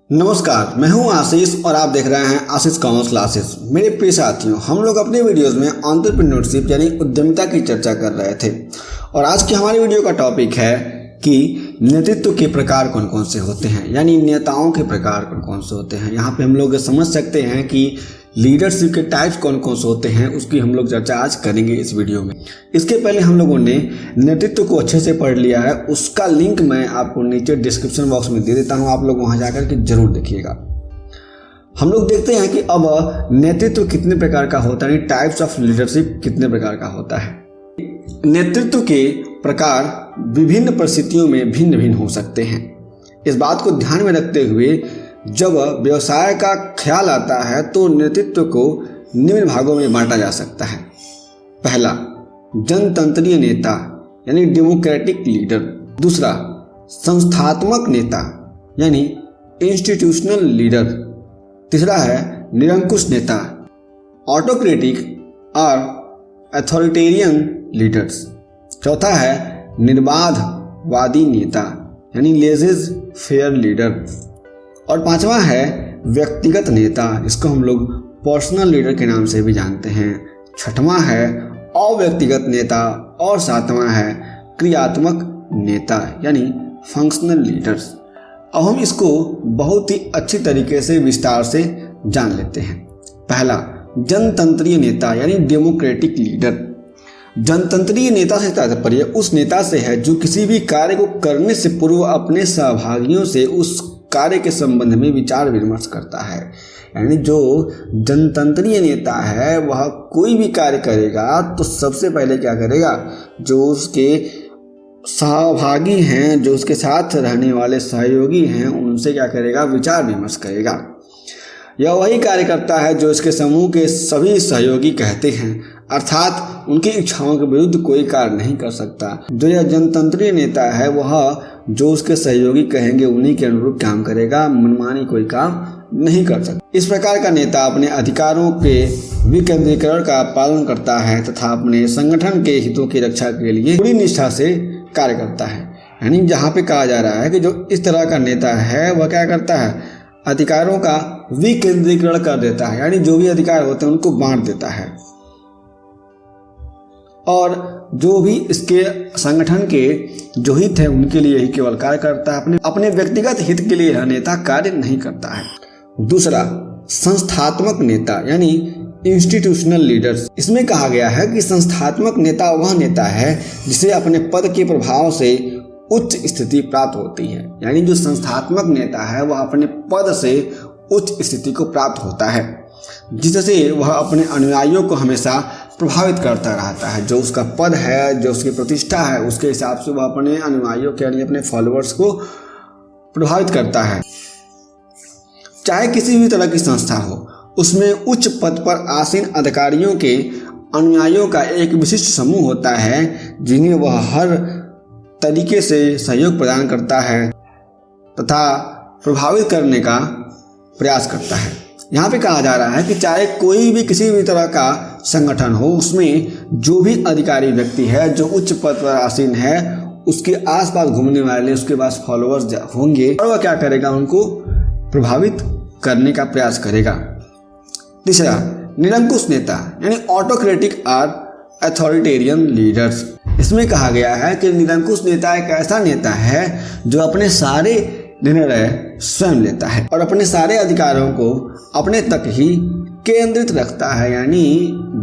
नमस्कार, मैं हूं आशीष और आप देख रहे हैं आशीष कॉमर्स क्लासेस। मेरे प्रिय साथियों, हम लोग अपने वीडियोस में एंटरप्रेन्योरशिप यानी उद्यमिता की चर्चा कर रहे थे और आज की हमारी वीडियो का टॉपिक है कि नेतृत्व के प्रकार कौन कौन से होते हैं, यानी नेताओं के प्रकार कौन कौन से होते हैं। यहाँ पे हम लोग समझ सकते हैं कि लीडरशिप के टाइप्स कौन कौन से होते हैं, उसकी हम लोग चर्चा आज करेंगे इस वीडियो में। इसके पहले हम लोगों ने नेतृत्व को अच्छे से पढ़ लिया है, उसका लिंक मैं आपको नीचे डिस्क्रिप्शन बॉक्स में दे देता हूं, आप लोग वहां जाकर के जरूर देखिएगा। हम लोग देखते हैं कि अब नेतृत्व कितने प्रकार का होता है, टाइप्स ऑफ लीडरशिप कितने प्रकार का होता है। नेतृत्व के प्रकार विभिन्न परिस्थितियों में भिन्न भिन्न हो सकते हैं। इस बात को ध्यान में रखते हुए जब व्यवसाय का ख्याल आता है तो नेतृत्व को निम्न भागों में बांटा जा सकता है। पहला, जनतंत्रीय नेता यानी डेमोक्रेटिक लीडर। दूसरा, संस्थात्मक नेता यानी इंस्टीट्यूशनल लीडर। तीसरा है निरंकुश नेता, ऑटोक्रेटिक और अथॉरिटेरियन लीडर्स। चौथा है निर्बाधवादी नेता यानी लेजेस फेयर लीडर। और पांचवा है व्यक्तिगत नेता, इसको हम लोग पर्सनल लीडर के नाम से भी जानते हैं। छठवां है अव्यक्तिगत नेता और सातवां है क्रियात्मक नेता यानी फंक्शनल लीडर्स। अब हम इसको बहुत ही अच्छी तरीके से विस्तार से जान लेते हैं। पहला, जनतंत्रीय नेता यानी डेमोक्रेटिक लीडर। जनतंत्रीय नेता से तात्पर्य उस नेता से है जो किसी भी कार्य को करने से पूर्व अपने सहभागियों से उस कार्य के संबंध में विचार विमर्श करता है। यानी जो जनतंत्रीय नेता है वह कोई भी कार्य करेगा तो सबसे पहले क्या करेगा, जो उसके सहभागी हैं, जो उसके साथ रहने वाले सहयोगी हैं, उनसे क्या करेगा, विचार विमर्श करेगा। यह वही कार्य करता है जो इसके समूह के सभी सहयोगी कहते हैं, अर्थात उनकी इच्छाओं के विरुद्ध कोई कार्य नहीं कर सकता। जो यह जनतंत्रीय नेता है वह जो उसके सहयोगी कहेंगे उन्हीं के अनुरूप काम करेगा, मनमानी कोई काम नहीं कर सकता। इस प्रकार का नेता अपने अधिकारों के विकेंद्रीकरण का पालन करता है तथा अपने संगठन के हितों की रक्षा के लिए पूरी निष्ठा से कार्य करता है। यानी जहाँ पे कहा जा रहा है कि जो इस तरह का नेता है वह क्या करता है, अधिकारों का विकेंद्रीकरण कर देता है, यानी जो भी अधिकार होते हैं उनको बांट देता है और जो भी इसके संगठन के जो हित है उनके लिए ही केवल कार्य करता है, अपने व्यक्तिगत हित के लिए यह नेता कार्य नहीं करता है। दूसरा, संस्थात्मक नेता यानी इंस्टीट्यूशनल लीडर्स। इसमें कहा गया है कि संस्थात्मक नेता वह नेता है जिसे अपने पद के प्रभाव से उच्च स्थिति प्राप्त होती है। यानी जो संस्थात्मक नेता है वह अपने पद से उच्च स्थिति को प्राप्त होता है, जिससे वह अपने अनुयायियों को हमेशा प्रभावित करता रहता है। जो उसका पद है, जो उसकी प्रतिष्ठा है, उसके हिसाब से वह अपने अनुयायियों के यानी अपने फॉलोअर्स को प्रभावित करता है। चाहे किसी भी तरह की संस्था हो, उसमें उच्च पद पर आसीन अधिकारियों के अनुयायियों का एक विशिष्ट समूह होता है जिन्हें वह हर तरीके से सहयोग प्रदान करता है तथा प्रभावित करने का प्रयास करता है। यहाँ पे कहा जा रहा है कि चाहे कोई भी किसी भी तरह का संगठन हो, उसमें जो भी अधिकारी व्यक्ति है जो उच्च पद पर आसीन है, उसके आसपास घूमने वाले उसके पास फॉलोअर्स होंगे और वह क्या करेगा, उनको प्रभावित करने का प्रयास करेगा। तीसरा, निरंकुश नेता यानी ऑटोक्रेटिक और अथॉरिटेरियन लीडर्स। इसमें कहा गया है कि निरंकुश नेता एक ऐसा नेता है जो अपने सारे निर्णय स्वयं लेता है और अपने सारे अधिकारों को अपने तक ही केंद्रित रखता है। यानी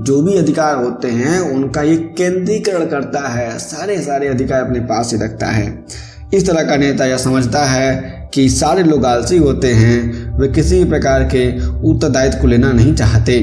जो भी अधिकार होते हैं उनका ये केंद्रीकरण करता है, सारे अधिकार अपने पास ही रखता है। इस तरह का नेता यह समझता है कि सारे लोग आलसी होते हैं, वे किसी भी प्रकार के उत्तरदायित्व को लेना नहीं चाहते।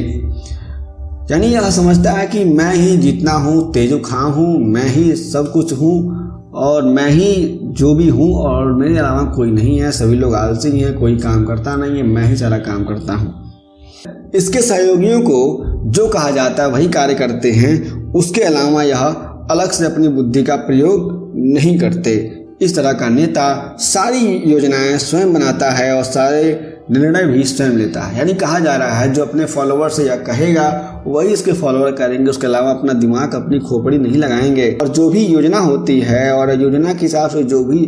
यानी यह समझता है कि मैं ही जीतना हूँ, तेजो खां हूँ, मैं ही सब कुछ हूँ और मैं ही जो भी हूँ और मेरे अलावा कोई नहीं है, सभी लोग आलसी हैं, कोई काम करता नहीं है, मैं ही सारा काम करता हूँ। इसके सहयोगियों को जो कहा जाता है वही कार्य करते हैं, उसके अलावा यह अलग से अपनी बुद्धि का प्रयोग नहीं करते। इस तरह का नेता सारी योजनाएं स्वयं बनाता है और सारे निर्णय भी स्वयं लेता है। यानी कहा जा रहा है जो अपने फॉलोअर से या कहेगा वही इसके फॉलोअर करेंगे, उसके अलावा अपना दिमाग अपनी खोपड़ी नहीं लगाएंगे। और जो भी योजना होती है और योजना के हिसाब से जो भी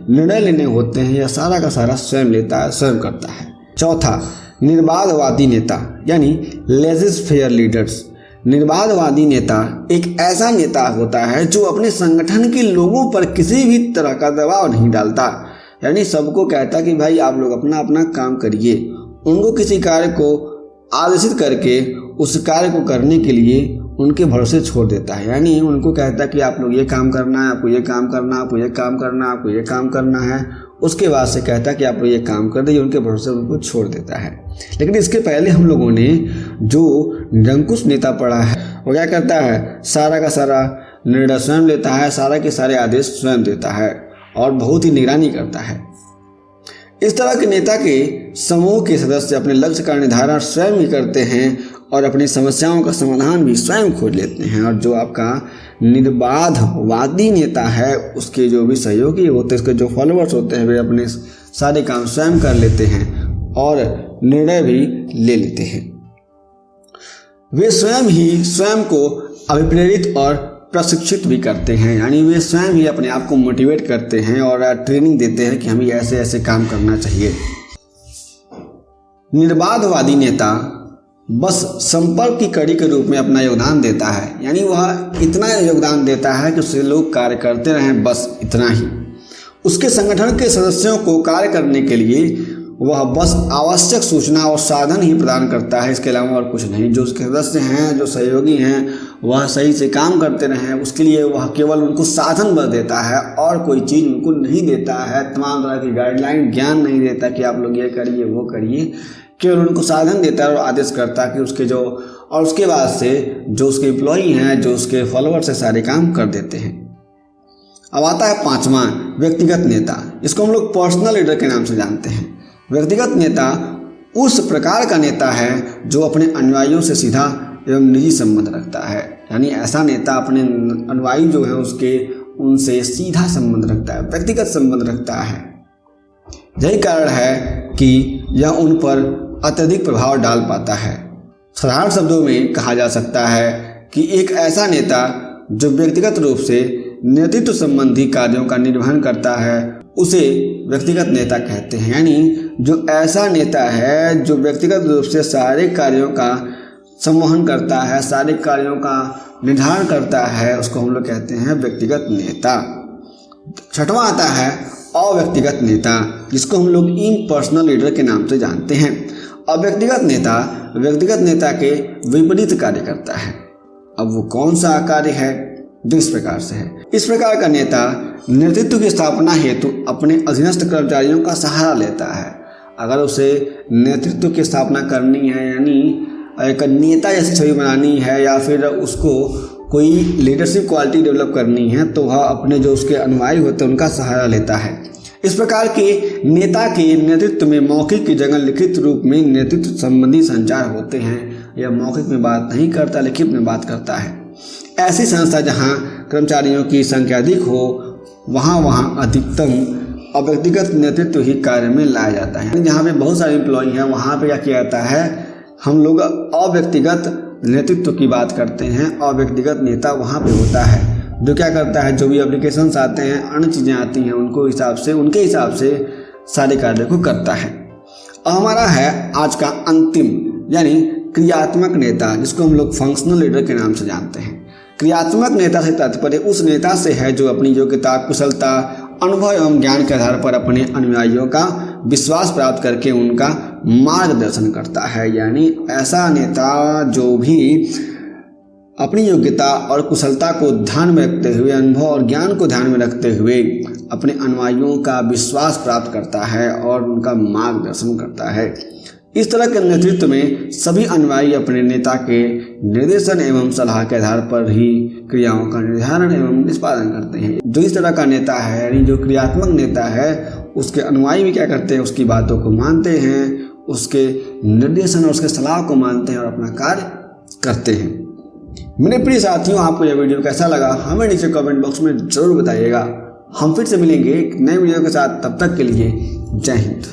निर्णय लेने होते हैं यह सारा का सारा स्वयं लेता है, स्वयं करता है। चौथा, निर्बाधवादी नेता यानी लेजिस फेयर लीडर्स। निर्बाधवादी नेता एक ऐसा नेता होता है जो अपने संगठन के लोगों पर किसी भी तरह का दबाव नहीं डालता। यानी सबको कहता कि भाई आप लोग अपना अपना काम करिए, उनको किसी कार्य को आदेशित करके उस कार्य को करने के लिए उनके भरोसे छोड़ देता है। यानी उनको कहता है कि आप लोग ये काम करना है, आपको ये काम करना है, आपको ये काम करना है, आपको ये काम करना है, उसके बाद से कहता है कि आप लोग ये काम कर दीजिए, उनके भरोसे उनको छोड़ देता है। लेकिन इसके पहले हम लोगों ने जो निरंकुश नेता पढ़ा है वो क्या करता है, सारा का सारा निर्णय स्वयं लेता है, सारा के सारे आदेश स्वयं देता है और बहुत ही निगरानी करता है। इस तरह के नेता के समूह के सदस्य अपने लक्ष्य का निर्धारण स्वयं ही करते हैं और अपनी समस्याओं का समाधान भी स्वयं खोज लेते हैं। और जो आपका निर्बाधवादी नेता है उसके जो भी सहयोगी होते हैं, उसके जो फॉलोअर्स होते हैं, वे अपने सारे काम स्वयं कर लेते हैं और निर्णय भी ले लेते हैं। वे स्वयं ही स्वयं को अभिप्रेरित और प्रशिक्षित भी करते हैं। यानी वे स्वयं ही अपने आप को मोटिवेट करते हैं और ट्रेनिंग देते हैं कि हमें ऐसे ऐसे काम करना चाहिए। निर्बाधवादी नेता बस संपर्क की कड़ी के रूप में अपना योगदान देता है। यानी वह इतना योगदान देता है कि उससे लोग कार्य करते रहें, बस इतना ही। उसके संगठन के सदस्यों को कार्य करने के लिए वह बस आवश्यक सूचना और साधन ही प्रदान करता है, इसके अलावा और कुछ नहीं। जो उसके सदस्य हैं, जो सहयोगी हैं, वह सही से काम करते रहें उसके लिए वह केवल उनको साधन बस देता है और कोई चीज़ उनको नहीं देता है। तमाम तरह की गाइडलाइन, ज्ञान नहीं देता कि आप लोग ये करिए वो करिए, केवल उनको साधन देता है और आदेश करता है कि उसके जो, और उसके बाद से जो उसके एम्प्लॉई हैं, जो उसके फॉलोअर से सारे काम कर देते हैं। अब आता है पांचवा, व्यक्तिगत नेता। इसको हम लोग पर्सनल लीडर के नाम से जानते हैं। व्यक्तिगत नेता उस प्रकार का नेता है जो अपने अनुयायियों से सीधा एवं निजी संबंध रखता है। यानी ऐसा नेता अपने अनुयायी जो है उसके उनसे सीधा संबंध रखता है, व्यक्तिगत संबंध रखता है। यही कारण है कि यह उन पर अत्यधिक प्रभाव डाल पाता है। साधारण शब्दों में कहा जा सकता है कि एक ऐसा नेता जो व्यक्तिगत रूप से नेतृत्व संबंधी कार्यों का निर्वहन करता है उसे व्यक्तिगत नेता कहते हैं। यानी जो ऐसा नेता है जो व्यक्तिगत रूप से सारे कार्यों का संवहन करता है, सारे कार्यों का निर्धारण करता है, उसको हम लोग कहते हैं व्यक्तिगत नेता। छठवां आता है अव्यक्तिगत नेता, जिसको हम लोग इम्पर्सनल लीडर के नाम से जानते हैं। अव्यक्तिगत नेता व्यक्तिगत नेता के विपरीत कार्य करता है। अब वो कौन सा कार्य है? जो इस प्रकार से है। इस प्रकार का नेता नेतृत्व की स्थापना हेतु अपने अधीनस्थ कर्मचारियों का सहारा लेता है। अगर उसे नेतृत्व की स्थापना करनी है, यानी एक नेता जैसी छवि बनानी है या फिर उसको कोई लीडरशिप क्वालिटी डेवलप करनी है, तो वह अपने जो उसके अनुयायी होते हैं उनका सहारा लेता है। इस प्रकार के नेता के नेतृत्व में मौखिक की जगह लिखित रूप में नेतृत्व संबंधी संचार होते हैं। यह मौखिक में बात नहीं करता, लिखित में बात करता है। ऐसी संस्था जहां कर्मचारियों की संख्या अधिक हो वहां अधिकतम अव्यक्तिगत नेतृत्व ही कार्य में लाया जाता है। जहाँ पे बहुत सारे एम्प्लॉई हैं वहाँ पे क्या किया जाता है, हम लोग अव्यक्तिगत नेतृत्व की बात करते हैं। अव्यक्तिगत नेता वहाँ पे होता है जो क्या करता है, जो भी एप्लीकेशंस आते हैं, अन्य चीज़ें आती हैं, उनके हिसाब से सारे कार्य को करता है। अब हमारा है आज का अंतिम यानी क्रियात्मक नेता, जिसको हम लोग फंक्शनल लीडर के नाम से जानते हैं। क्रियात्मक नेता से तात्पर्य उस नेता से है जो अपनी योग्यता, कुशलता, अनुभव एवं ज्ञान के आधार पर अपने अनुयायियों का विश्वास प्राप्त करके उनका मार्गदर्शन करता है। यानी ऐसा नेता जो भी अपनी योग्यता और कुशलता को ध्यान में रखते हुए, अनुभव और ज्ञान को ध्यान में रखते हुए अपने अनुयायियों का विश्वास प्राप्त करता है और उनका मार्गदर्शन करता है। इस तरह के नेतृत्व में सभी अनुयायी अपने नेता के निर्देशन एवं सलाह के आधार पर ही क्रियाओं का निर्धारण एवं निष्पादन करते हैं। जो इस तरह का नेता है, यानी जो क्रियात्मक नेता है, उसके अनुयायी भी क्या करते हैं, उसकी बातों को मानते हैं, उसके निर्देशन और उसके सलाह को मानते हैं और अपना कार्य करते हैं। मेरे प्रिय साथियों, आपको यह वीडियो कैसा लगा हमें नीचे कमेंट बॉक्स में जरूर बताइएगा हम फिर से मिलेंगे एक नए वीडियो के साथ, तब तक के लिए जय हिंद।